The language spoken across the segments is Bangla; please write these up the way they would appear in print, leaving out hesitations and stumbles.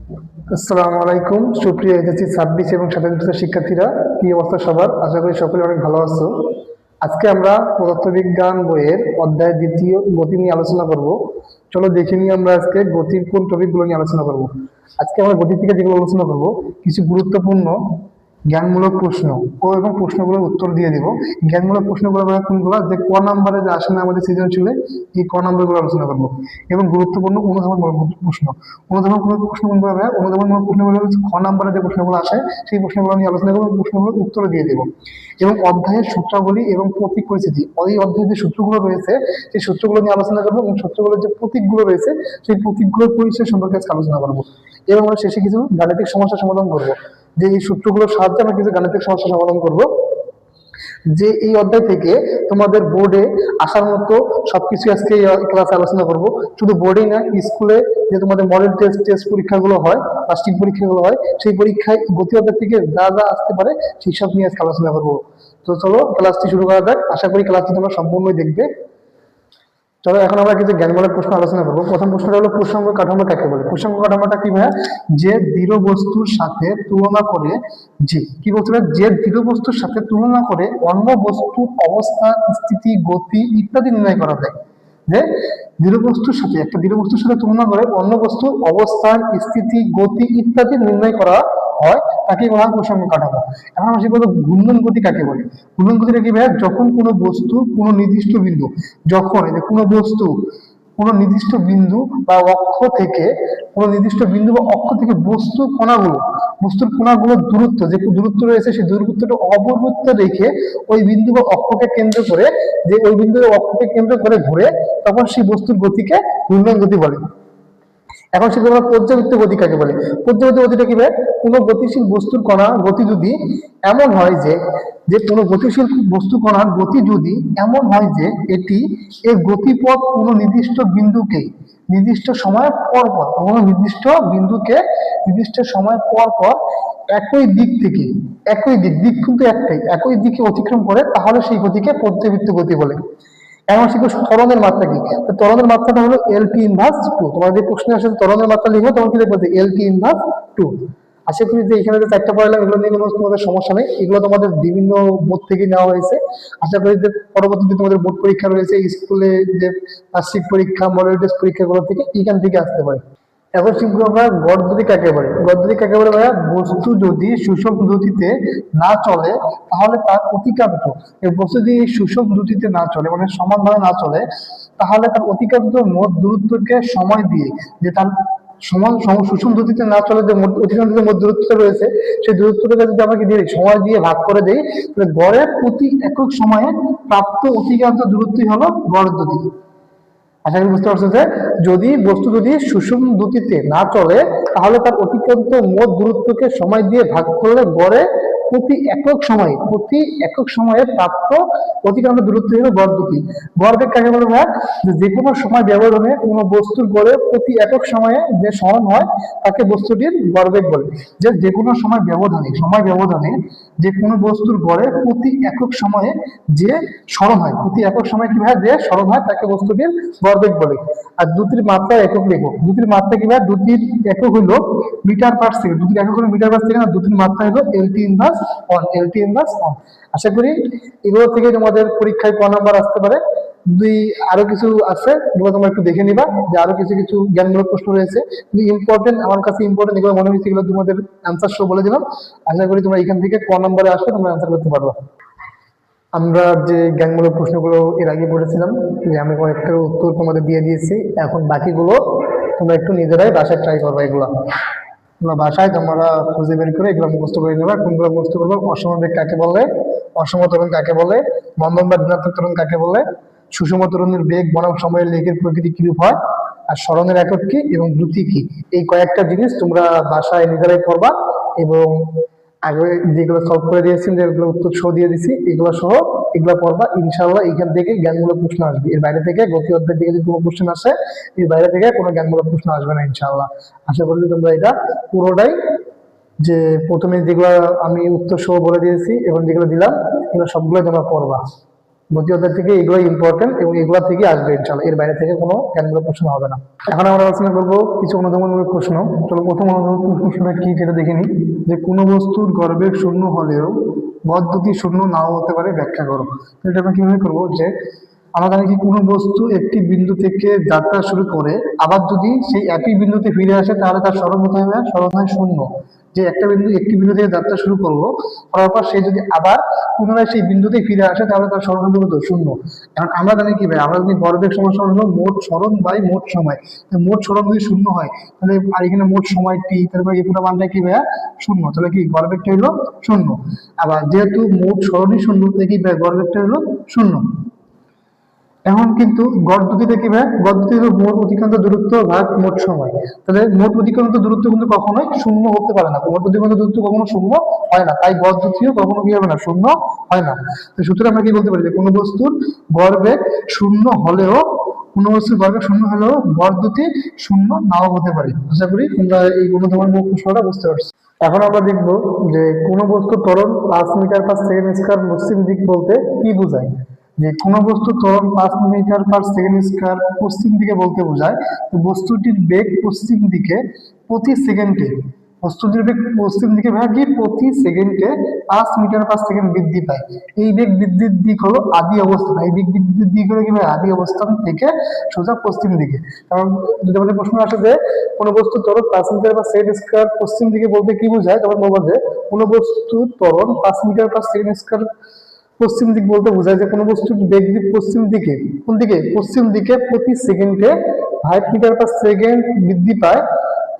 আসসালামু আলাইকুম সুপ্রিয় এইচএসসি 26 এবং 27 শিক্ষার্থীরা, কি অবস্থা সবার? আশা করি সকলে অনেক ভালো আছো। আজকে আমরা পদার্থবিজ্ঞান বইয়ের অধ্যায় দ্বিতীয় গতি নিয়ে আলোচনা করব। চলো দেখে নিই আমরা আজকে গতির কোন টপিকগুলো নিয়ে আলোচনা করব। আজকে আমরা গতি থেকে যেগুলো আলোচনা করব, কিছু গুরুত্বপূর্ণ জ্ঞানমূলক প্রশ্ন এবং প্রশ্নগুলোর উত্তর দিয়ে দিব। জ্ঞানমূলক প্রশ্নগুলো আমরা কোনগুলো, যে ক নাম্বারে যে আসে না আমাদের সৃজনশীলে, এই ক নাম্বারগুলো আলোচনা করবো। এবং গুরুত্বপূর্ণ অনুধাবনমূলক প্রশ্ন, অনুধাবনমূলক প্রশ্ন কোনগুলো হবে? অনুধাবনমূলক প্রশ্নগুলো হচ্ছে খ নাম্বারে যে প্রশ্নগুলো আসে সেই প্রশ্নগুলো নিয়ে আলোচনা করবো, প্রশ্নগুলোর উত্তর দিয়ে দেবো। এবং অধ্যায়ের সূত্রাবলী এবং প্রতীক পরিচিতি, ওই অধ্যায়ের যে সূত্রগুলো রয়েছে সেই সূত্রগুলো নিয়ে আলোচনা করবো, এবং সূত্রগুলোর যে প্রতীকগুলো রয়েছে সেই প্রতীকগুলোর পরিচয় সম্পর্কে আজকে আলোচনা করবো। এবং আমরা শেষে কিছু গাণিতিক সমস্যা সমাধান করবো, যে এই সূত্রগুলোর সাহায্যে আমরা কিছু গাণিতিক সমস্যা সমাধান করব। যে এই অধ্যায় থেকে তোমাদের বোর্ডে আসার মতো সবকিছু আজকে ক্লাসে আলোচনা করব। শুধু বোর্ডেই না, স্কুলে যে তোমাদের মডেল টেস্ট টেস্ট পরীক্ষাগুলো হয়, বার্ষিক পরীক্ষাগুলো হয়, সেই পরীক্ষায় গতি অধ্যায় থেকে যা যা আসতে পারে সেই সব নিয়ে আজকে আলোচনা করবো। তো চলো ক্লাসটি শুরু করা যাক। আশা করি ক্লাসটি তোমরা সম্পূর্ণই দেখবে। চলো এখন আমরা কিছু জ্ঞানমূলক প্রশ্ন আলোচনা করবো। প্রথম প্রশ্নটা হলো, প্রসঙ্গ কাঠামো কাকে বলে? প্রসঙ্গ কাঠামোটা কি ভাইয়া? যে দৃঢ় বস্তুর সাথে তুলনা করে, যে কি বলছিল, যে দৃঢ় বস্তুর সাথে তুলনা করে অন্য বস্তুর অবস্থা, স্থিতি, গতি ইত্যাদি নির্ণয় করা যায়। যে দৃঢ় বস্তুর সাথে, একটা দৃঢ় বস্তুর সাথে তুলনা করে অন্য বস্তুর অবস্থান, স্থিতি, গতি ইত্যাদি নির্ণয় করা হয়, তাকে বলা হয় প্রসঙ্গ কাঠামো। এখন আমরা শিখবো ঘূর্ণন গতি কাকে বলে। ঘূর্ণন গতিটা কি ভাইয়া? যখন কোনো বস্তু কোনো নির্দিষ্ট বিন্দু, যখন এই যে কোনো বস্তু কোনো নির্দিষ্ট বিন্দু বা অক্ষ থেকে, কোনো নির্দিষ্ট বিন্দু বা অক্ষ থেকে বস্তুর কণাগুলোর দূরত্ব, যে দূরত্ব রয়েছে সেই দূরত্বটা অপরিবর্তিত রেখে ওই বিন্দু বা অক্ষকে কেন্দ্র করে, যে ওই বিন্দু বা অক্ষকে কেন্দ্র করে ঘুরে, তখন সেই বস্তুর গতিকে ঘূর্ণন গতি বলে। এখন সেটা আমরা পর্যাবৃত্ত গতি কাকে বলে? পর্যাবৃত্ত গতিটা কি ভাই? কোনো গতিশীল বস্তুর কণা গতি যদি এমন হয় যে, কোনো গতিশীল বস্তু কণার গতি যদি এমন হয় যে এটি এর গতিপথ কোনো নির্দিষ্ট বিন্দুকে নির্দিষ্ট সময় পর পর, কোনো নির্দিষ্ট বিন্দুকে নির্দিষ্ট সময় পর পর একই দিক থেকে, দিক কিন্তু একটাই, একই দিকে অতিক্রম করে, তাহলে সেই গতিকে পর্যাবৃত্ত গতি বলে। এখন শিখবো ত্বরণের মাত্রা কি। তো ত্বরণের মাত্রাটা হলো LT ইনভার্স 2। তোমার যে প্রশ্নে আসে ত্বরণের মাত্রা লিখবো, তখন কি লিখবো? LT inverse 2। আশা করি যে এখানে যে চারটা পড়ালাম এগুলো নিয়ে কোনো তোমাদের সমস্যা নেই, এগুলো তোমাদের বিভিন্ন বোর্ড থেকে নেওয়া হয়েছে। আশা করি যে পরবর্তীতে তোমাদের বোর্ড পরীক্ষা রয়েছে, স্কুলে যে বার্ষিক পরীক্ষা, মডেল টেস্ট পরীক্ষাগুলো থেকে এখান থেকে আসতে পারে। এখন শিখবো আমরা গড় গতি কাকে বলে। গড় গতি কাকে বলে ভাইয়া? বস্তু যদি সূচক পদ্ধতিতে না চলে তাহলে তার অতিক্রান্ত, বস্তু যদি সূচক পদ্ধতিতে না চলে, মানে সমানভাবে না চলে, তাহলে তার অতিক্রান্ত মোট দূরত্বকে সময় দিয়ে, যে তার সুষম পদ্ধতিতে না চলে যে অতিক্রান্ত মোট দূরত্বটা রয়েছে, সেই দূরত্বটাকে যদি আমরা কি দিয়ে সময় দিয়ে ভাগ করে দেই, তাহলে গড়ের প্রতি একক সময়ে প্রাপ্ত অতিক্রান্ত দূরত্বই হলো গড় গতি। আশা করি বুঝতে পারছো যে যদি সুষম গতিতে না চলে, তাহলে তার অতিক্রান্ত মোট দূরত্বকে সময় দিয়ে ভাগ করলে গড়ে প্রতি একক সময়ে প্রাপ্ত অতিক্রান্ত দূরত্ব হলো গড় গতি। গড় বেগ কাকে বলে ভাই? যে কোনো সময় ব্যবধানে কোনো বস্তুর গড়ে প্রতি একক সময়ে যে সরণ হয় তাকে বস্তুটির গড় বেগ বলে। যে কোনো সময় ব্যবধানে যে কোনো বস্তুর গড়ে প্রতি একক সময়ে যে সরণ হয়, প্রতি একক সময় কি ভাই যে সরণ হয়, তাকে বস্তুটির গড় বেগ বলে। আর দুটির মাত্রা একক লেখো। দুটির মাত্রা কি ভাই? দুটির একক হইলো মিটার পার সেকেন্ড, দুটির একক হলো মিটার পার সেকেন্ড, আর দুটির মাত্রা হলো LT ইনভার্স 1। আশা করি এগুলো থেকে তোমাদের পরীক্ষায় ক নাম্বার আসতে পারে। আরো কিছু আছে, এগুলো তোমরা একটু দেখে নিবা, যে আরো কিছু কিছু জ্ঞানমূলক প্রশ্ন রয়েছে, কিন্তু ইম্পর্টেন্ট, আমার কাছে ইম্পর্টেন্ট এগুলো মনে হয়েছে, এগুলো তোমাদের অ্যান্সার সহ বলে দিলাম। আশা করি তোমরা এখান থেকে ক নাম্বারে আসলে তোমরা অ্যান্সার করতে পারবে। আমরা যে জ্ঞানমূলক প্রশ্নগুলো এর আগে পড়েছিলাম, যে আমি কয়েকটার উত্তর তোমাদের দিয়ে দিয়েছি, এখন বাকিগুলো তোমরা একটু নিজেরাই বাসায় ট্রাই করবে। তোমরা বাসায় তোমরা খুঁজে বের করে এগুলো মুখস্থ করে নেবা। কোনগুলো মুখস্থ করবে? অসম বেগ কাকে বলে, অসম ত্বরণ কাকে বলে, মন্দন বা ঋণাত্মক ত্বরণ কাকে বলে, সুষম ত্বরণের বেগ বনাম সময়ের লেগের প্রকৃতি কিরূপ হয়, আর স্মরণের একক কি এবং দ্রুতি কি। এই কয়েকটা জিনিস তোমরা বাসায় নিজেরাই করবা, এবং আগে যেগুলো সলভ করে দিয়েছি, যেগুলো উত্তর সহ দিয়ে দিছি, এগুলো পড়বা। ইনশাল্লাহ এখান থেকে জ্ঞানমূলক প্রশ্ন আসবে। এর বাইরে থেকে গতি অধ্যায় থেকে যদি কোনো কোশ্চেন আসে, এর বাইরে থেকে কোনো জ্ঞানমূলক প্রশ্ন আসবে না ইনশাল্লাহ। আশা করি তোমরা এটা পুরোটাই, যে প্রথমে যেগুলো আমি উত্তর সহ বলে দিয়েছি এবং যেগুলো দিলাম, এগুলো সবগুলো তোমরা পড়বা। গতি অধ্যায় থেকে এগুলো ইম্পর্টেন্ট এবং এগুলা থেকে আসবে ইনশাল্লাহ, এর বাইরে থেকে কোনো জ্ঞানমূলক প্রশ্ন হবে না। এখন আমরা আলোচনা করবো কিছু অনুধাবনমূলক প্রশ্ন। চলো প্রথম অনুধাবনমূলক প্রশ্নটা কি সেটা দেখে নিই। যে কোনো বস্তুর গড়বেগ শূন্য হলেও গড় দুটি শূন্য নাও হতে পারে, ব্যাখ্যা করো। এটা আমরা কিভাবে করবো, যে আমরা জানি কি কোনো বস্তু একটি বিন্দু থেকে যাত্রা শুরু করে আবার যদি সেই একই বিন্দুতে ফিরে আসে তাহলে তার সরণ হতে হবে, সরণ হয় শূন্য। যে একটি বিন্দু থেকে যাত্রা শুরু করলো, করার পর সে যদি আবার পুনরায় সেই বিন্দুতে ফিরে আসে তাহলে তার সরণ হবে কত, শূন্য। এখন আমরা জানি কি ভাই, আমরা যদি গড়বেগ সমান হলো মোট সরণ বাই মোট সময়। মোট সরণ যদি শূন্য হয় তাহলে, আর এখানে মোট সময় টি, তারপরে এই পুরো মানটা কি ভাইয়া, শূন্য। তাহলে কি গড়বেগটা হলো শূন্য। আবার যেহেতু মোট সরণই শূন্য তাই কি ভাই, গড়বেগটা হলো শূন্য। এখন কিন্তু গড় দুটিতে কি ভাই, গড় দুটি হলো মোট অতিক্রান্ত দূরত্ব ভাগ মোট সময়। তাহলে মোট অতিক্রান্ত দূরত্ব কিন্তু কখনোই শূন্য হতে পারে না, মোট অতিক্রান্ত দূরত্ব কখনো শূন্য হয় না, তাই গড় দুটিও কখনো কি হবে না, শূন্য হয় না। তো সুতরাং আমরা কি বলতে পারি যে কোনো বস্তুর গড়বেগ শূন্য হলেও, কোনো বস্তুর গড়বেগ শূন্য হলেও গড় দুটি শূন্য নাও হতে পারে। আশা করি তোমরা এই গুণধর্ম প্রশ্নটা বুঝতে পারছো। এখন আমরা দেখবো যে কোনো বস্তুর ত্বরণ 5 মিটার/সেকেন্ড স্কয়ার পশ্চিম দিক বলতে কি বোঝায়। যে কোনো বস্তু ত্বরণ 5 মিটার/সেকেন্ড স্কয়ার পশ্চিম দিকে বলতে বোঝায় বস্তুটির বেগ পশ্চিম দিকে প্রতি সেকেন্ডে, বস্তুটির বেগ পশ্চিম দিকে ভাগি প্রতি সেকেন্ডে 5 মিটার/সেকেন্ড বৃদ্ধি পায়। এই বেগ বৃদ্ধির দিক হলো আদি অবস্থান, এই বেগ বৃদ্ধির দিক হলো কি ভাই, আদি অবস্থান থেকে সোজা পশ্চিম দিকে। কারণ যদি আমাদের প্রশ্ন আসে যে কোনো বস্তু ত্বরণ 5 মিটার/সেকেন্ড স্কয়ার পশ্চিম দিকে বলতে কি বোঝায়, তখন বলবো যে কোনো বস্তু ত্বরণ 5 মিটার/সেকেন্ড স্কয়ার পশ্চিম দিক বলতে বোঝায় যে কোনো বস্তুর বেগ দিক পশ্চিম দিকে, কোন দিকে, পশ্চিম দিকে প্রতি সেকেন্ডে 5 মিটার/সেকেন্ড বৃদ্ধি পায়।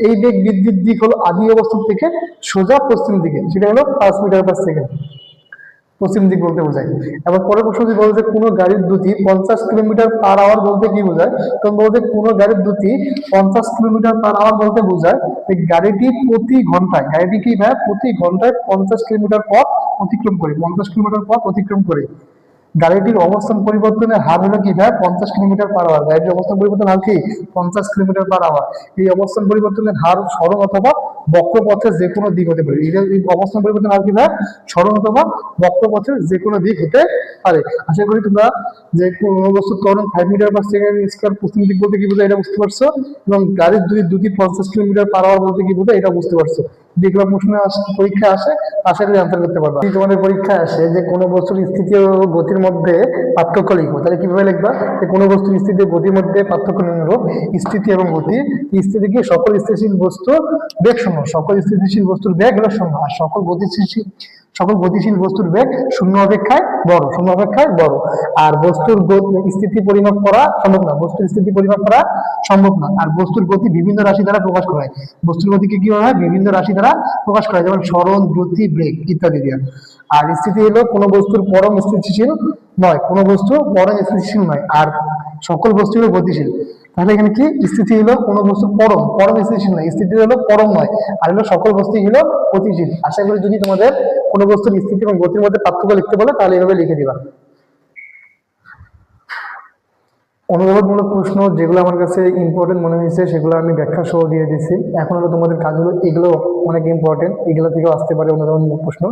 এই বেগ বৃদ্ধির দিক হলো আদি অবস্থান থেকে সোজা পশ্চিম দিকে, সেটা হলো 5 মিটার/সেকেন্ড পশ্চিম দিক বলতে বোঝায়। এবার পরের প্রশ্ন যদি বলে যে কোনো গাড়ির গতি 50 কিলোমিটার/আওয়ার বলতে কি বোঝায়, তখন বলতে কোনো গাড়ির গতি 50 কিলোমিটার/আওয়ার বলতে বোঝায় এই গাড়িটি প্রতি ঘন্টায়, গাড়িটি কি ভাই, প্রতি ঘন্টায় 50 কিলোমিটার পথ অতিক্রম করে, 50 কিলোমিটার পথ অতিক্রম করে। গাড়িটির অবস্থান পরিবর্তনের হার হলো কি ভাই, 50 কিলোমিটার/আওয়ার। গাড়িটির অবস্থান পরিবর্তনের হার কি, 50 কিলোমিটার/আওয়ার। এই অবস্থান পরিবর্তনের হার সরণ অথবা বক্রপথের যে কোনো দিক হতে পারে। এই অবস্থান পরিবর্তনের হার কি ভাই, সরণ অথবা বক্রপথের যে কোনো দিক হতে পারে। আশা করি তোমরা যে কোনো বস্তুর ত্বরণ 5 মিটার/সেকেন্ড স্কয়ার পশ্চিম দিক বলতে কি বোঝায় এটা বুঝতে পারছো, এবং গাড়ির দুটি 50 কিলোমিটার/আওয়ার বলতে কি বোঝায় এটা বুঝতে পারছো। যেগুলো প্রশ্ন পরীক্ষা আসে আশা করি আনসার করতে পারবা। যদি তোমাদের পরীক্ষায় আসে যে কোনো বস্তুর স্থিতি ও গতির মধ্যে পার্থক্য লিখবো, তাহলে কিভাবে লিখবা, যে কোনো বস্তুর স্থিতি ও গতির মধ্যে পার্থক্য নির্ণয় করো। স্থিতি এবং গতি, স্থিতি কি, সকল স্থিতিশীল বস্তু বেগ শূন্য, সকল স্থিতিশীল বস্তুর বেগ হলো শূন্য, আর সকল গতিশীল বস্তুর বেগ শূন্য অপেক্ষায় বড়, শূন্য অপেক্ষায় বড়। আর বস্তুর স্থিতি পরিমাপ করা সম্ভব না, বস্তুর স্থিতি পরিমাপ করা সম্ভব না। আর বস্তুর গতি বিভিন্ন রাশি দ্বারা প্রকাশ করা হয়, বস্তুর গতিকে কি হয়, বিভিন্ন রাশি দ্বারা প্রকাশ করা হয়, যেমন সরণ, দ্রুতি, বেগ ইত্যাদি দিয়ে। আর স্থিতি হলো কোনো বস্তুর পরম স্থিতিশীল নয়, কোনো বস্তু পরম স্থিতিশীল নয়, আর সকল বস্তু হলো গতিশীল। তাহলে এখানে কি, স্থিতি হলো কোনো বস্তু পরম স্থিতিশীল নয়, স্থিতি হলো পরম নয়, আর হলো সকল বস্তুই হলো গতিশীল। আশা করি যদি তোমাদের কোনো বস্তুর স্থিতি এবং গতির মধ্যে পার্থক্য লিখতে বলে তাহলে এভাবে লিখে দিবা। অনুধাবনমূলক প্রশ্ন যেগুলো আমার কাছে ইম্পর্টেন্ট মনে হয়েছে সেগুলো আমি ব্যাখ্যা সহ দিয়ে দিচ্ছি। এখন হলো তোমাদের কাজ হলো, এগুলো অনেক ইম্পর্টেন্ট, এগুলো থেকেও আসতে পারে অনুধাবনমূলক প্রশ্ন।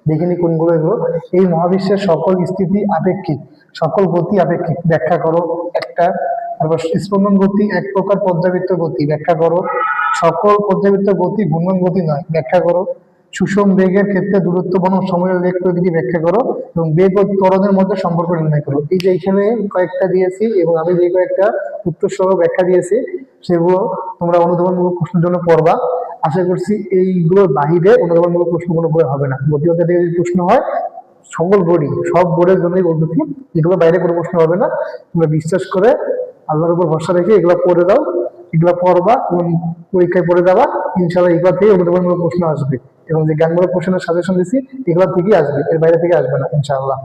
দেখিনি কোনগুলো এগুলো। এই মহাবিশ্বের সকল স্থিতি আপেক্ষিক, সকল গতি আপেক্ষিক, ব্যাখ্যা করো একটা। তারপর স্পন্দন গতি এক প্রকার পর্যাবৃত্ত গতি, ব্যাখ্যা করো। সকল পর্যাবৃত্ত গতি ঘূর্ণন গতি নয়, ব্যাখ্যা করো। সুষম বেগের ক্ষেত্রে দূরত্ব বনাম সময়ের বেগ প্রকৃতি ব্যাখ্যা করো, এবং বেগ ও ত্বরণের মধ্যে সম্পর্ক নির্ণয় করো। এই যে এখানে কয়েকটা দিয়েছি এবং আমি যে কয়েকটা উত্তর সহ ব্যাখ্যা দিয়েছি সেগুলো তোমরা অনুধাবনমূলক প্রশ্নের জন্য পড়বা। আশা করছি এইগুলোর বাহিরে অনুধাবনমূলক প্রশ্ন কোনো বই হবে না। গতি অধ্যায় থেকে যদি প্রশ্ন হয়, সকল বোর্ডই, সব বোর্ডের জন্যই বলতেছি, এগুলো বাইরে কোনো প্রশ্ন হবে না। তোমরা বিশ্বাস করে আল্লাহর উপর ভরসা রেখে এগুলো পড়ে দাও, এগুলো পড়বা এবং পরীক্ষায় পড়ে যাবা। ইনশাল্লাহ এগুলো থেকে অনুধাবনমূলক প্রশ্ন আসবে, এবং যে জ্ঞানমূলক প্রশ্নের সাজেশন দিচ্ছি এগুলো থেকেই আসবে, এর বাইরে থেকে আসবে না ইনশাআল্লাহ।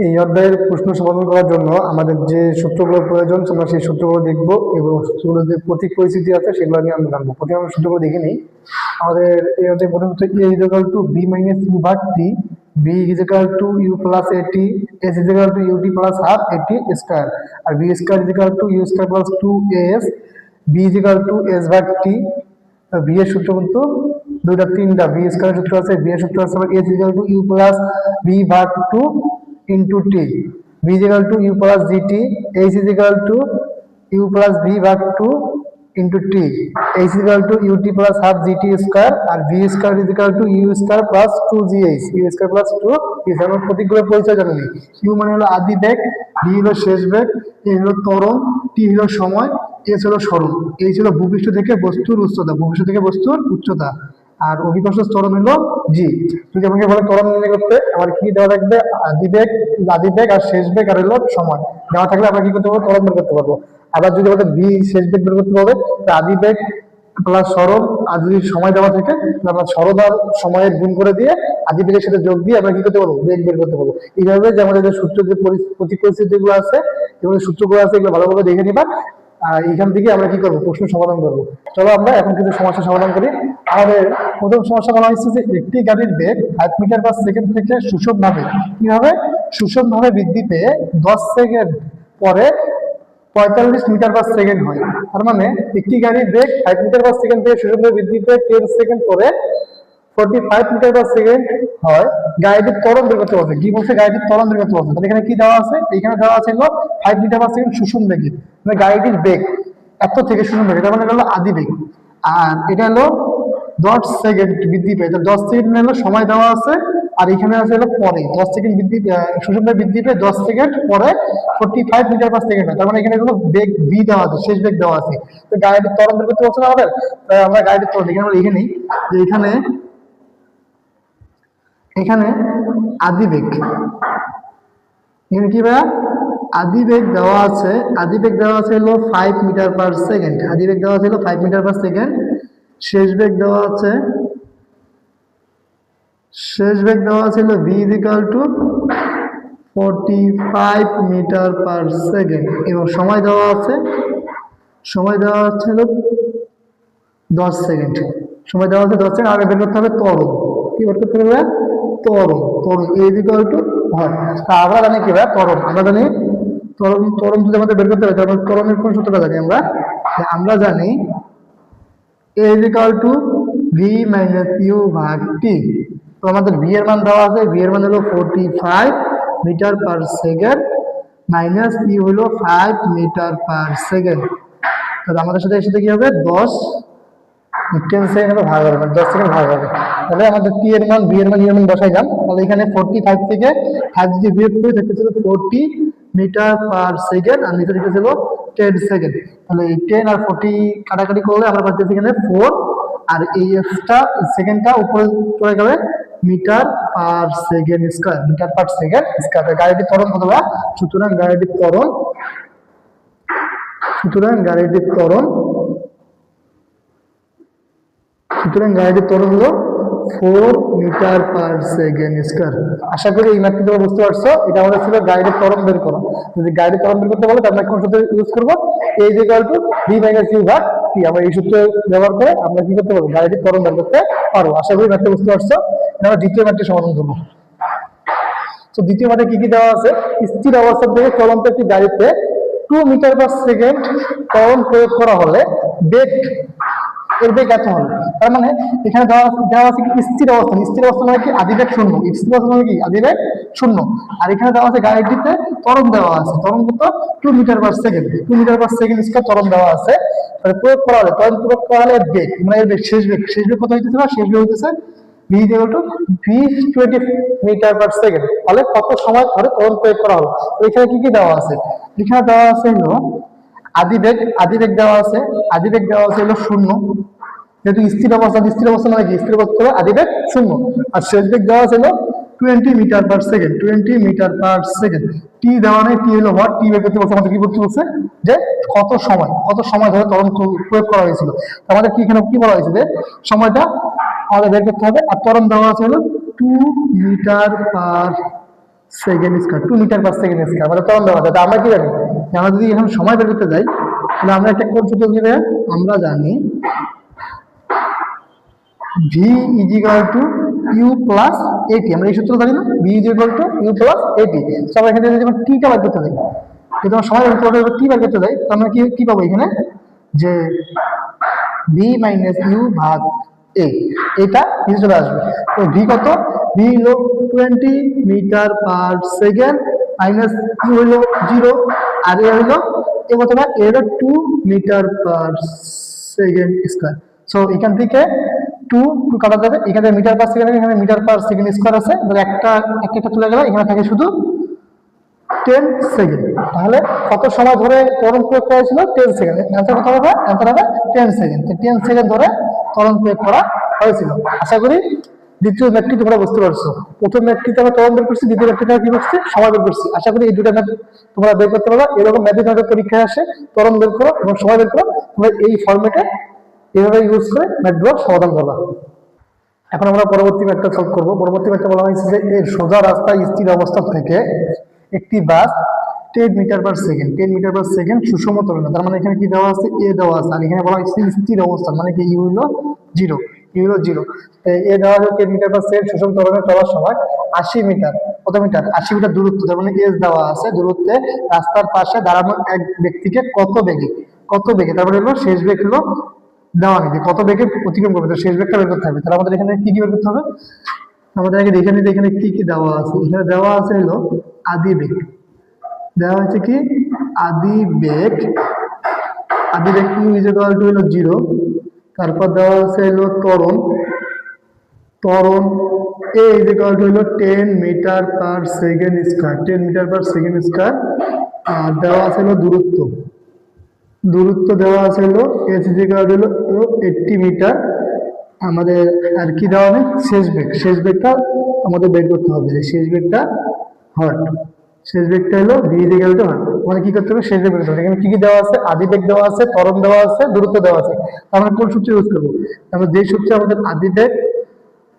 এই অধ্যায়ের প্রশ্ন সমাধান করার জন্য আমাদের যে সূত্রগুলোর প্রয়োজন আমরা সেই সূত্রগুলো দেখবো, এবং সূত্রগুলোর যে প্রতীক পরিস্থিতি আছে সেগুলো নিয়ে আমরা জানবো। প্রথমে আমরা সূত্রগুলো দেখে নিই। আমাদের এই অধ্যায় প্রথম হচ্ছে a equal to b minus u ভাগ t, b equal to u plus at, s equal to ut plus half at square, আর b square equal to u square plus 2as, b equal to s ভাগ t। b এর সূত্র কিন্তু দুইটা তিনটা ভি স্কয়ার সূত্র আছে, ভি এর সূত্র আছে আবার h equal to u plus v ভাগ 2 into t, v equal to u plus g t, h is equal to u plus v ভাগ 2 into t, h equal to u t plus half g t square, আর v square is equal to u square plus 2gh, u square plus 2 আমরা প্রতীকগুলোর পরিচয় জানি। ইউ মানে হলো আদি বেগ, ভি হলো শেষ বেগ, এ হলো ত্বরণ, টি হলো সময়, এস হলো সরণ, এই ছিল ভূপৃষ্ঠ থেকে বস্তুর উচ্চতা, ভূপৃষ্ঠ থেকে বস্তুর উচ্চতা, আর অভিকর্ষ ত্বরণ হলো জি। যদি আমাকে বলে ত্বরণ নির্ণয় করতে, আমার কি দেওয়া থাকবে? আদি বেগ আর শেষ বেগ আর হলো সময় দেওয়া থাকলে আমরা কি করতে পারবো? ত্বরণ বের করতে পারবো। আবার যদি আমাদের ভি শেষ বেগ বের করতে হবে, আদি বেগ প্লাস সরণ, আর যদি সময় দেওয়া থাকে আমরা সরণ আর সময়ের গুণ করে দিয়ে আদি বেগের সাথে যোগ দিয়ে আমরা কি করতে পারবো? বেগ বের করতে পারবো। এইভাবে যে আমাদের যে সূত্র, যে প্রতীক পরিস্থিতিগুলো আছে, যেগুলো সূত্রগুলো আছে, এগুলো ভালোভাবে দেখে নিবা। আর এইখান থেকে আমরা কি করবো? প্রশ্ন সমাধান করবো। চলো আমরা এখন কিছু সমস্যা সমাধান করি। আমাদের প্রথম সমস্যা বলা হয়েছে যে একটি গাড়ির বেগ 5 মিটার পার সেকেন্ড থেকে সুষম ভাবে বৃদ্ধি পেয়ে 10 সেকেন্ড পরে 45 মিটার পার সেকেন্ড হয়। তার মানে একটি গাড়ির বেগ 5 মিটার পার সেকেন্ড থেকে সুষমভাবে বৃদ্ধি পেয়ে 10 সেকেন্ড পরে 45 মিটার পার সেকেন্ড হয়। গাড়িটির ত্বরণ বের করতে বলছে। কি বলছে? গাড়িটির ত্বরণ বের করতে বলছে। তাহলে এখানে কি দেওয়া আছে? এখানে দেওয়া আছে হলো 5 মিটার পার সেকেন্ড সুষম বেগে, মানে গাড়িটির বেগ এত থেকে সুষম বেগ, তার মানে এটা হলো আদি বেগ। আর এটা হলো 10 সেকেন্ড বৃদ্ধি পেয়ে, 10 সেকেন্ড হলো সময় দেওয়া আছে, আর এখানে আছে হলো পরে 10 সেকেন্ড বৃদ্ধি, সুষম বেগ বৃদ্ধি পেয়ে 10 সেকেন্ড পরে 45 মিটার পার সেকেন্ড হয়। তার মানে এখানে হলো বেগ ভি দেওয়া আছে, শেষ বেগ দেওয়া আছে। তো গাড়িটির ত্বরণ বের করতে বলছে না আমাদের, তাই আমরা গাড়িটির ত্বরণ এখানে আমরা লিখে নিই যে এখানে আদি বেগ, এখানে কি ভাইয়া? আদি বেগ দেওয়া আছে, আদি বেগ দেওয়া আছে হলো 5 মিটার পার সেকেন্ড, আদি বেগ দেওয়া আছে হলো 5 মিটার পার সেকেন্ড। শেষ বেগ দেওয়া আছে হলো v is equal to 45 metre per second, এবং সময় দেওয়া আছে হলো 10 সেকেন্ড, সময় দেওয়া আছে 10 সেকেন্ড। আগে বের করতে হবে ত্বরণ। কি বের করতে হবে? ত্বরণ a is equal to হয়। আমরা জানি কি ভাই? আমরা জানি ত্বরণ যদি আমাদের বের করতে হবে, তাহলে ত্বরণের কোন সূত্রটা জানি আমরা জানি a is equal to v minus u ভাগ t। তো আমাদের v এর মান দেওয়া আছে, v এর মান হলো 45 metre per second minus u হলো 5 মিটার পার সেকেন্ড। তাহলে আমাদের সাথে এর সাথে কি হবে? 10 সেকেন্ড ভাগ হবে, 10 সেকেন্ড ভাগ হবে। তাহলে আমাদের t এর মান, v এর মান, u এর মান বসাইলাম। তাহলে এখানে 45 থেকে 5 যদি বিয়োগ করি থাকতে ছিল 40 মিটার পার সেকেন্ড, আর নিচে লিখে ছিল 10 সেকেন্ড। তাহলে এই 10 আর 40 কাটাকাটি করলে আমরা পাচ্ছি এখানে 4, আর এই এক্সট্রা সেকেন্ডটা উপরে চলে যাবে metre per second square, metre per second square. গাড়িটির ত্বরণ কত হবে? সুতরাং গাড়িটির ত্বরণ হলো 4 মিটার পার সেকেন্ড স্কয়ার। আশা করি এই ম্যাথটি তোমরা বুঝতে পারছো। এটা আমাদের ছিল গাড়িটির ত্বরণ বের করা। যদি গাড়িটির ত্বরণ বের করতে বলে, তাহলে আমরা কোন সূত্র ইউজ করব? a is equal to v minus u ভাগ t। আমরা এই সূত্র ব্যবহার করে আমরা কি করতে পারবো? গাড়িটির ত্বরণ বের করতে পারবো। আশা করি ম্যাথটি বুঝতে পারছো। আমরা দ্বিতীয় ম্যাথটি সমাধান করব। তো দ্বিতীয় ম্যাথে কি কি দেওয়া আছে? স্থির অবস্থা থেকে চলন্ত একটি গাড়িতে 2 মিটার পার সেকেন্ড ত্বরণ প্রয়োগ করা হলে বেগ এত হলো। তার মানে এখানে দেওয়া আছে কি? স্থির অবস্থা মানে কি? আদি বেগ শূন্য। স্থির অবস্থা মানে কি? আদি বেগ শূন্য। আর এখানে দেওয়া আছে গাড়িটিতে ত্বরণ দেওয়া আছে, ত্বরণ কত? 2 metre per second, 2 metre per second square ত্বরণ দেওয়া আছে। তাহলে প্রয়োগ করা হলে, ত্বরণ প্রয়োগ করা হলে বেগ, মানে এর বেগ, শেষ বেগ কত হইতেছে? না, শেষ বেগ হইতেছে v is equal to v20 metre per second. তাহলে কত সময় ধরে ত্বরণ প্রয়োগ করা হলো? এখানে কি কি দেওয়া আছে? এখানে দেওয়া আছে হলো আদি বেগ দেওয়া আছে, হলো শূন্য। যেহেতু স্থির অবস্থা মানে কি? স্থির অবস্থা হলো আদি বেগ শূন্য, আর শেষ বেগ দেওয়া আছে হলো 20 metre per second, 20 metre per second. T দেওয়া নেই, টি হলো হোয়াট? টি বের করতে বলছে আমাদের, কি করতে বলছে? যে কত সময় ধরে ত্বরণ প্রয়োগ করা হয়েছিল। আমাদের কি এখানে কি বলা হয়েছে? যে সময়টা আমাদের বের করতে হবে। আর ত্বরণ দেওয়া আছে হলো 2 metre per second square, 2 metre per second square মানে ত্বরণ দেওয়া আছে। আমরা কি জানি? আমরা যদি এখন সময় বের করতে যাই, তাহলে আমরা একটা কোন সূত্র জানি? আমরা জানি v is equal to u plus at। আমরা এই সূত্র জানি না? v is equal to u plus at। তো আমরা এখানে যদি t টা বের করতে যাই, যদি আমরা সময় বের করতে যাই, t বের করতে যাই, তাহলে আমরা কি পাবো এখানে? যে v minus u ভাগ এটা নিচে চলে আসবে। তো ভি কত? ভি হলো 20 metre per second minus u হলো 0, আর এ হলো এ কত না, এর 2 metre per second square. So এখান থেকে 2 কাটা যাবে, এখানে মিটার পার সেকেন্ড, এখানে মিটার পার সেকেন্ড স্কয়ার আছে, তাহলে একটা চলে গেল, এখানে থাকে শুধু 10 সেকেন্ড। তাহলে কত সময় ধরে ত্বরণ প্রয়োগ করা হয়েছিল? 10 সেকেন্ড। অ্যান্সার কত হবে? অ্যান্সার হবে 10 সেকেন্ড। 10 সেকেন্ড ধরে ত্বরণ প্রয়োগ করা হয়েছিল। আশা করি দ্বিতীয় ম্যাথটি তোমরা বুঝতে পারছো। প্রথম ম্যাথটিতে আমরা ত্বরণ বের করছি, দ্বিতীয় ম্যাথটিতে কি করছি? সময় বের করছি। আশা করি এই দুটো ম্যাথ তোমরা বের করতে পারবে। এরকম ম্যাথমেটিক্যাল পরীক্ষায় আসে ত্বরণ বের করো এবং সময় বের করো, তোমরা এই ফরম্যাটে এভাবে ইউজ করে ম্যাথগুলো সমাধান করবা। এখন আমরা পরবর্তী ম্যাথটা সলভ করব। পরবর্তী ম্যাথটা বলা হয়েছে যে এর সোজা রাস্তায় স্থির অবস্থা থেকে একটি বাস 10 মিটার পার সেকেন্ড সুষম ত্বরণে, তার মানে এখানে কি দেওয়া আছে? এ দেওয়া আছে, আর এখানে বলা হয়েছে স্থির অবস্থা, মানে কি ইউ হলো 0, এ দেওয়া হলো 10 মিটার পার সেকেন্ড সুষম ত্বরণে চলার সময় 80 মিটার, কত মিটার? 80 মিটার দূরত্ব, তার মানে এস দেওয়া আছে, দূরত্বে রাস্তার পাশে দাঁড়ানো এক ব্যক্তিকে কত বেগে, তারপরে হলো শেষ বেগ হলো দেওয়া নেই, কত বেগে অতিক্রম করবে, তো শেষ বেগটা বের করতে হবে। তাহলে আমাদের এখানে কি বের করতে হবে? আমাদের আগে দেখে নিতে এখানে কি দেওয়া আছে। এখানে দেওয়া আছে হলো আদি বেগ, দেওয়া হয়েছে কি আদি বেগ ইউ ইজ ইকুয়াল টু হলো 0। তারপর দেওয়া আছে হলো ত্বরণ এ ইজ ইকুয়াল টু হলো 10 মিটার পার সেকেন্ড স্কয়ার, আর দেওয়া আছে হলো দূরত্ব দেওয়া আছে হলো এস ইজ ইকুয়াল টু হলো 80 মিটার। আমাদের আর কি দেওয়া নেই? শেষ বেগটা আমাদের বের করতে হবে, শেষ বেগটা হলো ভি ইজ ইকুয়াল টু মানে কি করতে হবে? শেষ বেগ বের করতে হবে। এখানে কি দেওয়া আছে? আদি বেগ দেওয়া আছে, ত্বরণ দেওয়া আছে, দূরত্ব দেওয়া আছে। আমরা কোন সূত্র ইউজ করবো? আমরা যে সূত্রে আমাদের আদি বেগ,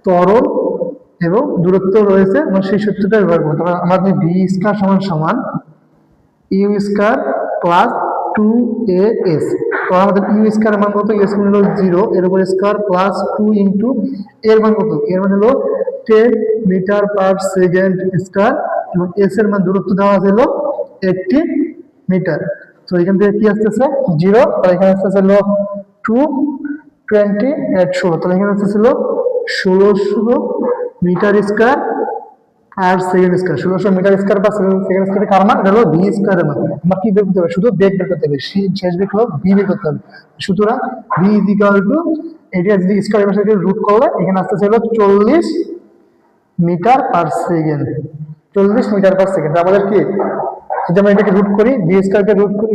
ত্বরণ এবং দূরত্ব রয়েছে, আমরা সেই সূত্রটা ব্যবহার করবো। তাহলে আমাদের ভি স্কয়ার সমান ইউ স্কয়ার প্লাস 2as। তো আমাদের ইউ স্কয়ার মান কত? ইউ স্কয়ার হলো 0, এর উপর স্কয়ার প্লাস 2 ইনটু এর মান কত? এর মান হলো 10 মিটার পার সেকেন্ড স্কয়ার, এবং এস এর মান দূরত্ব দেওয়া আছে হলো 80 মিটার। তো এখান থেকে কি আসতেছে? 0, আর এখানে আসতেছে হলো 220 এট 16, তাহলে এখানে আসতেছে হলো 1600 মিটার স্কয়ার আর সেকেন্ড স্কয়ার। 1600 মিটার স্কয়ার বা সেকেন্ড স্কয়ার কার মান? এটা হলো ভি স্কয়ার এর মান। আমরা কি বের করতে হবে? শুধু বেগ বের করতে হবে, শেষ বেগ হলো ভি বের করতে হবে। সুতরাং ভি ইজ ইকুয়াল টু এটা যদি স্কয়ার এর সাথে রুট করলে এখানে আসতেছে হলো 40 মিটার পার সেকেন্ড। আমাদের কি, যদি আমরা এটাকে রুট করি, ভি স্কয়ারকে রুট করি,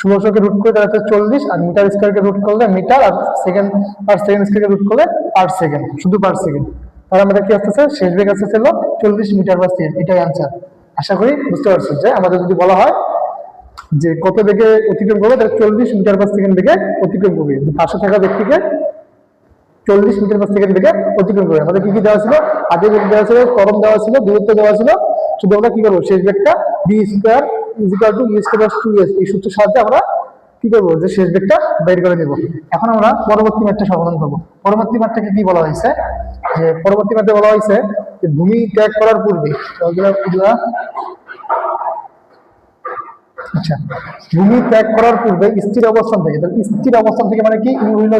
1600কে রুট করি, তাহলে 40, আর মিটার স্কয়ারকে রুট করলে মিটার, আর সেকেন্ড স্কয়ারকে রুট করলে পার সেকেন্ড, শুধু পার সেকেন্ড। তাহলে আমাদের কি আসতেছে? শেষ বেগ আসতেছে হলো 40 মিটার পার সেকেন্ড। এটাই আনসার। আশা করি বুঝতে পারছো যে আমাদের যদি বলা হয় যে কত বেগে অতিক্রম করবে, তাহলে 40 মিটার পার সেকেন্ড বেগে অতিক্রম করবে, পাশে থাকা ব্যক্তিকে 40 মিটার পার সেকেন্ড বেগে অতিক্রম করবে। আমাদের কি দেওয়া ছিল? আদি বেগ দেওয়া ছিল, ত্বরণ দেওয়া ছিল, দূরত্ব দেওয়া ছিল। শুধু আমরা কি করবো? শেষ বেগটা v square is equal to u square plus 2s, এই সূত্রের সাহায্যে আমরা কি করবো? যে শেষ বেগটা বের করে নেব। এখন আমরা পরবর্তী ম্যাথটা সমাধান করবো। পরবর্তী ম্যাথটাকে কি বলা হয়েছে? যে পরবর্তী ম্যাথে বলা হয়েছে যে ভূমি ত্যাগ করার পূর্বে, আচ্ছা, ভূমি ত্যাগ করার পূর্বে স্থির অবস্থান থেকে মানে কি? ইউ হলো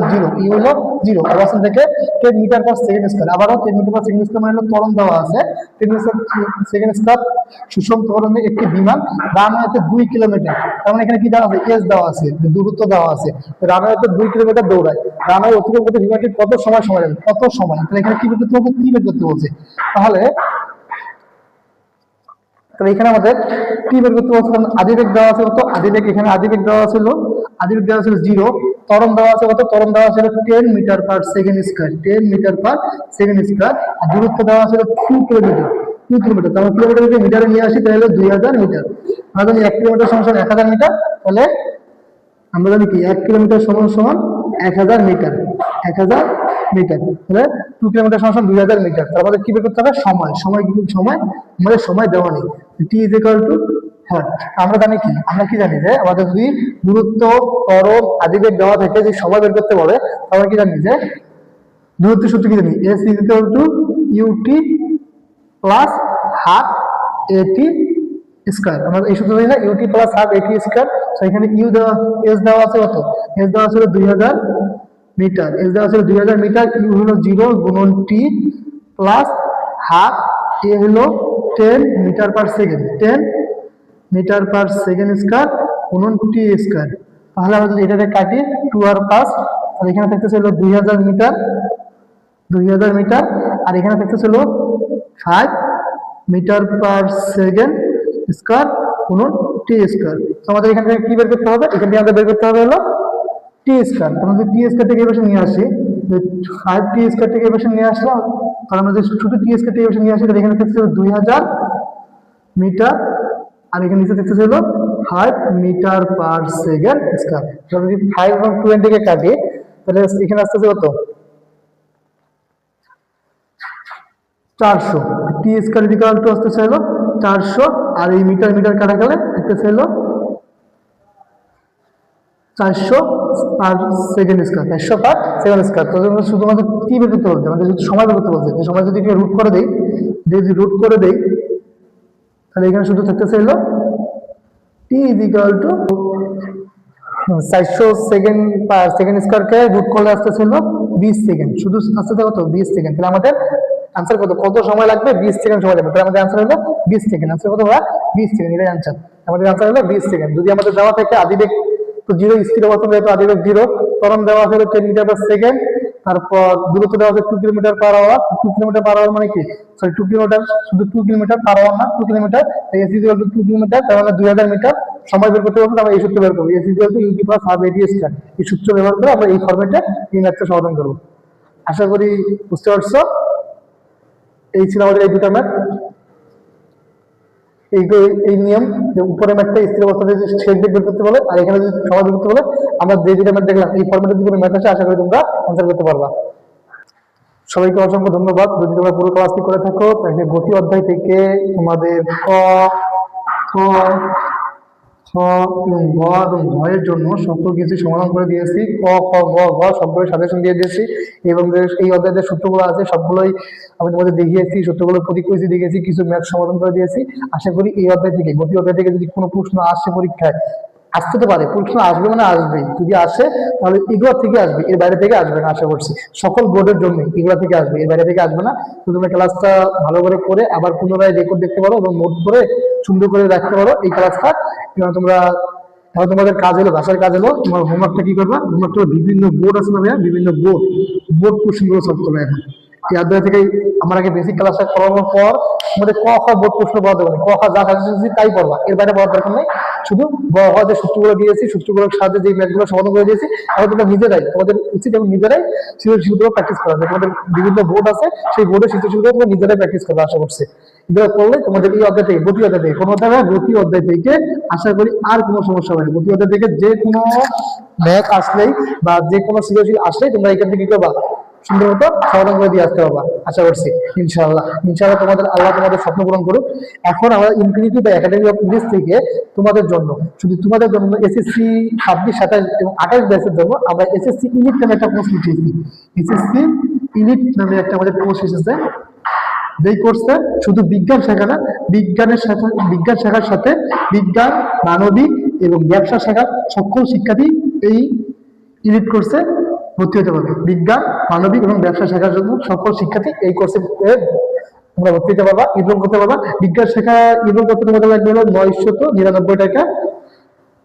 0 অবস্থান থেকে 10 মিটার পার সেকেন্ড স্কয়ার, আবারও 10 মিটার পার সেকেন্ড স্কয়ার মানে হলো ত্বরণ দেওয়া আছে 10 মিটার সেকেন্ড স্কয়ার সুষম ত্বরণে একটি বিমান রানওয়েতে 2 কিলোমিটার, তার মানে এখানে কি দেওয়া আছে? এস দেওয়া আছে, দূরত্ব দেওয়া আছে, রানওয়েতে 2 কিলোমিটার দৌড়ায়, রানওয়ে অতিক্রম করতে বিমানটি কত সময় লাগবে? তাহলে এখানে কি বের করতে হবে? কি বের করতে বলছে? তাহলে এখানে আমাদের কি বের করতে বলছে? আদি বেগ দেওয়া আছে কত? এখানে আদি বেগ দেওয়া ছিল 0, ত্বরণ দেওয়া আছে কত? ত্বরণ দেওয়া ছিল 10 মিটার পার সেকেন্ড স্কয়ার, আর দূরত্ব দেওয়া ছিল 2 কিলোমিটার। তাহলে কিলোমিটার যদি মিটারে নিয়ে আসি তাহলে 2000 মিটার। আমরা জানি 1 কিলোমিটার সমান 1000 মিটার, তাহলে আমরা জানি কি 1 কিলোমিটার সমান 1000 মিটার, তাহলে 2 কিলোমিটার সমান 2000 মিটার। তারপরে কি বের করতে হবে? সময় আমাদের সময় দেওয়া নেই। টি ইজ ইকুয়াল টু আমরা কি জানি যে আমাদের যদি দূরত্ব, ত্বরণ, আদিবেগ দেওয়া থাকে, যে সময় বের করতে বলে, আমরা কি জানি যে দূরত্বের সূত্র কি জানি? S is equal to u t plus half a t square. আমরা এই সূত্র জানি না, u t plus half a t square. তো এখানে ইউ দেওয়া, এস দেওয়া আছে কত? এস দেওয়া ছিল 2000 মিটার, এস দেওয়া ছিল 2000 মিটার, ইউ হলো 0 গুণন টি প্লাস হাফ, এ হলো 10 metre per second, 10 metre per second square গুণন টি স্কয়ার। তাহলে আমরা যদি এটাকে কাটি 2 আর 5, আর এখানে থাকতেছিল 2000 মিটার, 2000 মিটার, আর এখানে থাকতেছিল 5 মিটার পার সেকেন্ড স্কয়ার গুণন টি স্কয়ার। তো আমাদের এখান থেকে কি বের করতে হবে? এখান থেকে আমাদের বের করতে হবে হলো টি স্কয়ার। তাহলে যদি টি স্কয়ার থেকে এই পাশে নিয়ে আসি, 5 টি স্কয়ার থেকে এই পাশে নিয়ে আসলাম, তাহলে আমরা যদি শুধু টি স্কয়ার থেকে এই পাশে নিয়ে আসি, তাহলে এখানে থাকতেছিল 2000 মিটার, আর এখানে নিচে থাকতেছিল 5 মিটার পার সেকেন্ড স্কয়ার। যদি 5 এবং 20 কে কাটি, তাহলে এখানে আসতেছে কত? 400। টি স্কয়ার ইকুয়াল টু আসতেছে হলো 400, আর এই মিটার মিটার কাটা গেলে আসতেছে হলো 400 পার সেকেন্ড স্কয়ার, 400 পার সেকেন্ড স্কয়ার। তো শুধুমাত্র কি বের করতে বলছে, আমাদের যদি সময় বের করতে বলছে, যে সময় যদি রুট করে দেই, যদি রুট করে দেই, তাহলে এখানে শুধু থাকতেছে হলো t is equal to 400 second per second স্কয়ারকে রুট করলে আসতেছে হলো 20 সেকেন্ড, শুধু আসতেছে কত? 20 সেকেন্ড। তাহলে আমাদের আনসার কত? কত সময় লাগবে? 20 সেকেন্ড সময় লাগবে। তাহলে আমাদের আনসার হলো 20 সেকেন্ড। আনসার কত হবে? 20 সেকেন্ড, এটাই আনসার। আমাদের আনসার হলো 20 সেকেন্ড। যদি আমাদের দেওয়া থাকে আদিবেগ তো 0, স্থির অবস্থান যেহেতু আদিবেগ 0, ত্বরণ দেওয়া আছে 10 মিটার পার সেকেন্ড, তারপর দূরত্ব দেওয়া আছে 2 kilometre per hour. 2 kilometre per hour মানে কি? সরি 2 কিলোমিটার, শুধু 2 কিলোমিটার পার আওয়ার না, 2 কিলোমিটার। তাই এস ইকুয়াল টু 2 কিলোমিটার, তার মানে 2000 মিটার। সময় বের করতে হবে, আমরা এই সূত্র বের করব, s equal to u t plus half a t square. এই সূত্র ব্যবহার করে আমরা এই ফরম্যাটে এই ম্যাথটা সমাধান করব। আশা করি বুঝতে পারছো। এই ছিল আমাদের এই দুটো ম্যাথ। এই নিয়ম যে উপরে ম্যাথটা স্থির অবস্থাতে শেষ দিক বের করতে বলে, আর এখানে যদি সময় বের করতে বলে, আমরা যে দুটো ম্যাথ দেখলাম এই ফরম্যাটে যদি কোনো ম্যাথ আছে, আশা করি তোমরা অ্যান্সার করতে পারবা। সবাইকে অসংখ্য ধন্যবাদ। যদি তোমরা পুরো ক্লাসটি করে থাকো, তাহলে গতি অধ্যায় থেকে তোমাদের ক, খ, খ এবং গ এবং ঘ এর জন্য সকল কিছু সমাধান করে দিয়েছি। ক, খ, গ, ঘ সবগুলো সাজেশন দিয়ে দিয়েছি, এবং এই অধ্যায়ের যে সূত্রগুলো আছে সবগুলোই আমি তোমাদের দেখিয়েছি, সূত্রগুলো প্রতীক করেছি, দেখেছি, কিছু ম্যাথ সমাধান করে দিয়েছি। আশা করি এই অধ্যায় থেকে, গতি অধ্যায় থেকে যদি কোনো প্রশ্ন আসে পরীক্ষায়, আসতে তো পারে, প্রশ্ন আসবে মানে আসবেই, যদি আসে তাহলে এগুলো থেকে আসবে, এর বাইরে থেকে আসবে না। আশা করছি সকল বোর্ডের জন্য এগুলো থেকে আসবে, এর বাইরে থেকে আসবে না। তো তোমরা ক্লাসটা ভালো করে পড়ে আবার পুনরায় রেকর্ড দেখতে পারো এবং নোট করে সুন্দর করে রাখতে পারো এই ক্লাসটা। তোমরা তাহলে তোমাদের কাজ হলো, বাসার কাজ হলো, তোমার হোমওয়ার্কটা কি করবা? হোমওয়ার্কটা বিভিন্ন বোর্ড আছে না ভাইয়া, বিভিন্ন বোর্ড কোশ্চেনগুলো সলভ করবে। এখন এই অধ্যায় থেকে আমার আগে বেসিক ক্লাসটা করানোর পর আমাদের ক খ বোর্ড প্রশ্ন পড়া দেবে, ক খ যা সাজেশন তাই পড়বা, এর বাইরে পড়ার দরকার নেই। শুধু ব খ যে সূত্রগুলো দিয়েছি, সূত্রগুলোর সাহায্যে যে ম্যাথগুলো সমাধান করে দিয়েছি, তাহলে তোমরা নিজেরাই, তোমাদের উচিত এবং নিজেরাই সৃজনশীলগুলো প্র্যাকটিস করা। তোমাদের বিভিন্ন বোর্ড আছে, সেই বোর্ডের সৃজনশীলগুলো তোমরা নিজেরাই প্র্যাকটিস করবে। আশা করছি এগুলো করলে তোমাদের এই অধ্যায় থেকে, গতি অধ্যায় থেকে, কোনো অধ্যায় না, গতি অধ্যায় থেকে আশা করি আর কোনো সমস্যা হবে না। গতি অধ্যায় থেকে যে কোনো ম্যাথ আসলেই বা যে কোনো সৃজনশীল আসলেই তোমরা এখান থেকে কি করবা? সুন্দর মতো সমাধান করে দিয়ে আসতে পারবা আশা করছি। ইনশাআল্লাহ তোমাদের আল্লাহ তোমাদের স্বপ্ন পূরণ করুক। এখন আমরা ইনফিনিটি বা একাডেমি অফ ইংলিশ থেকে তোমাদের জন্য, শুধু তোমাদের জন্য, এসএসসি 26, 27 এবং 28 ব্যাচের জন্য আমরা এসএসসি ইলিট নামে একটা কোর্স লিখেছি। এসএসসি ইলিট নামে একটা আমাদের কোর্স এসেছে, যেই কোর্সে শুধু বিজ্ঞান শাখা না, বিজ্ঞান শাখার সাথে বিজ্ঞান, মানবিক এবং ব্যবসা শাখার সকল শিক্ষার্থী এই ইলিট কোর্সে ভর্তি হতে পারবে। বিজ্ঞান, মানবিক এবং ব্যবসা শাখার জন্য সকল শিক্ষার্থী এই কোর্সে তোমরা ভর্তি হতে পারবা, এনরোল করতে পারবা। বিজ্ঞান শাখা এনরোল করতে তোমাদের লাগবে হলো 999 টাকা,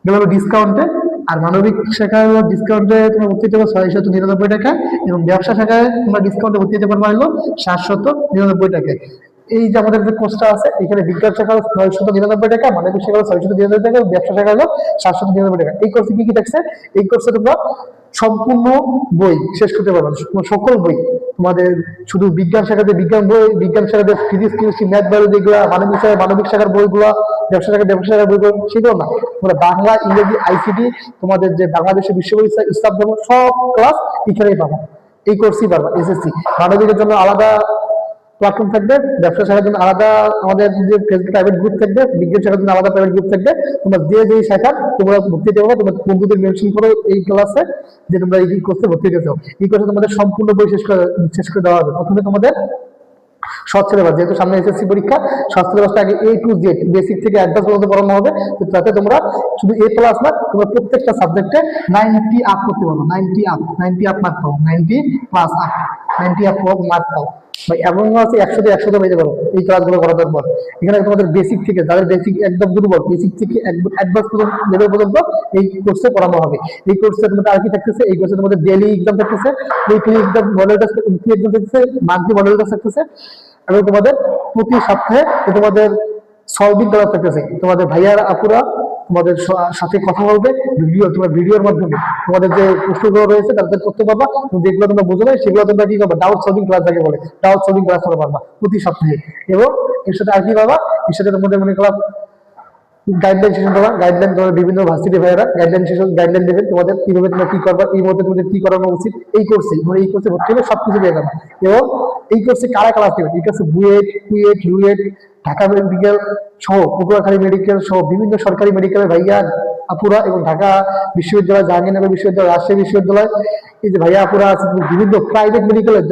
গেল ডিসকাউন্টে। আর মানবিক শাখায় ডিসকাউন্টে তোমরা ভর্তি হতে পারো 699 টাকা, এবং ব্যবসা শাখায় তোমরা ডিসকাউন্টে ভর্তি হতে পারবা হলো 799 টাকায়। এই যে আমাদের যে কোর্সটা আছে, এখানে বিজ্ঞান শাখা 999 টাকা, মানবিক শাখা 699 টাকা, ব্যবসা শাখা হলো 799 টাকা। এই কোর্সে কি কি থাকছে? এই কোর্সে তোমরা সম্পূর্ণ বই শেষ করতে পারবে, সকল বই তোমাদের, শুধু বিজ্ঞান শাখাতে বিজ্ঞান বই, বিজ্ঞান শাখাতে ফিজিক্স, কেমিস্ট্রি, ম্যাথ, বায়োলজি গুলা, মানবিক শাখার বইগুলা, ব্যবসা শাখার বইগুলো, সেগুলো না, তোমরা বাংলা, ইংরেজি, আইসিটি, তোমাদের যে বাংলাদেশের বিশ্ব পরিচয়, ইসলাম ধর্ম, সব ক্লাস এখানেই পাবো, এই কোর্সই পারবা। এসএসসি মানবিকের জন্য আলাদা প্ল্যাটফর্ম থাকবে, ব্যবসা শাখার জন্য আলাদা আমাদের যে প্রাইভেট গ্রুপ থাকবে, বিজ্ঞান শাখার জন্য আলাদা প্রাইভেট গ্রুপ থাকবে। তোমরা যে শাখা তোমরা ভর্তি হতে পারো, তোমার বন্ধুদের মেনশন করো এই ক্লাসে যে তোমরা এই কোর্সে ভর্তি হতে চাও। এই কোর্সে তোমাদের সম্পূর্ণ বই শেষ করে দেওয়া হবে। প্রথমে তোমাদের শর্ট সিলেবাস, যেহেতু সামনে এসএসসি পরীক্ষা, শর্ট সিলেবাসটা আগে A to Z বেসিক থেকে অ্যাডভান্স পর্যন্ত পড়ানো হবে। তো তাতে তোমরা শুধু A প্লাস না, তোমরা প্রত্যেকটা সাবজেক্টে 90 আপ করতে পারো, 90 আপ মার্ক পাও, 90 প্লাস আপ, 90 আপ মার্ক পাও ভাই। এমন আছে 100 পেতে পারো এই ক্লাসগুলো করার পর। এখানে তোমাদের বেসিক থেকে, যাদের বেসিক একদম দুর্বল, বেসিক থেকে অ্যাডভান্স লেভেল পর্যন্ত এই কোর্সে পড়ানো হবে। এই কোর্সে তোমাদের আর কি থাকতেছে, এই কোর্সে তোমাদের ডেইলি এক্সাম থাকতেছে, weekly exam, model test, exam থাকতেছে, মান্থলি মডেল টেস্ট থাকতেছে, এবং তোমাদের প্রতি সপ্তাহে তোমাদের সলভিং করা থাকতেছে। তোমাদের ভাইয়ার আপুরা তোমাদের সাথে কথা বলবে, তোমার ভিডিওর মাধ্যমে তোমাদের যে প্রশ্নগুলো রয়েছে তাদের করতে পারবা, যেগুলো তোমরা বুঝো না সেগুলো তোমরা কি করবা, ডাউট সলভিং ক্লাস যাকে বলে, ডাউট সলভিং ক্লাস করতে পারবা প্রতি সপ্তাহে। এবং এর সাথে আর কি পাবা, এর সাথে তোমাদের মনে করো গাইডলাইন সেশন দেওয়া, গাইডলাইন তোমাদের বিভিন্ন ভার্সিটি ভাইয়েরা গাইডলাইন সেশন গাইডলাইন দেবেন তোমাদের, কিভাবে তোমরা কি করবা, এই মধ্যে তোমাদের কি করানো উচিত। এই কোর্সে এই কোর্সে ভর্তি হলে সবকিছু পেয়ে যাবে। এবং এই কোর্সে কারা ক্লাস দেবে, এই কোর্সে বুয়েট, কুয়েট, রুয়েট, ঢাকা মেডিকেল সহ, পটুয়াখালী মেডিকেল সহ বিভিন্ন সরকারি মেডিকেলের ভাইয়া আপুরা, এবং ঢাকা বিশ্ববিদ্যালয়, জাহাঙ্গীরনগর বিশ্ববিদ্যালয়, রাজশাহী বিশ্ববিদ্যালয়, এই যে ভাইয়া আপুরা আছে, বিভিন্ন প্রাইভেট মেডিকেলের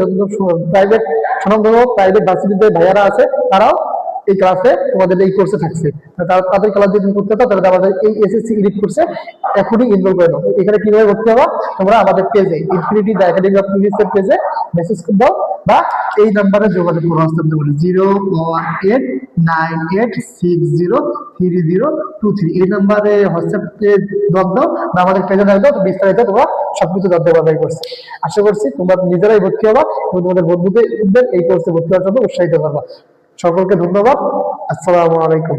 প্রাইভেট স্বনামধন্য প্রাইভেট ভার্সিটিতে ভাইয়ারা আছে, তারাও এই ক্লাসে তোমাদের এই কোর্সে থাকছে। তাদের ক্লাস যদি করতে চাও তাহলে আমাদের এই এসএসসি এলিট কোর্সে এখনই এনরোল করে দাও। এখানে কিভাবে ভর্তি হবা, তোমরা আমাদের পেজে ইনফিনিটি দ্য একাডেমি অফ ইংলিশের পেজে মেসেজ দাও, বা এই নাম্বারে যোগাযোগ করো, হোয়াটসঅ্যাপ বলি 01896030323। এই নাম্বারে হোয়াটসঅ্যাপে দাও বা আমাদের পেজে দাও, বিস্তারিত তোমরা সবকিছু জানতে পারবে এই কোর্সে। আশা করছি তোমরা নিজেরাই ভর্তি হবা এবং তোমাদের বন্ধুদের এই কোর্সে ভর্তি হওয়ার জন্য উৎসাহিত করবা। সকলকে ধন্যবাদ। আসসালামু আলাইকুম।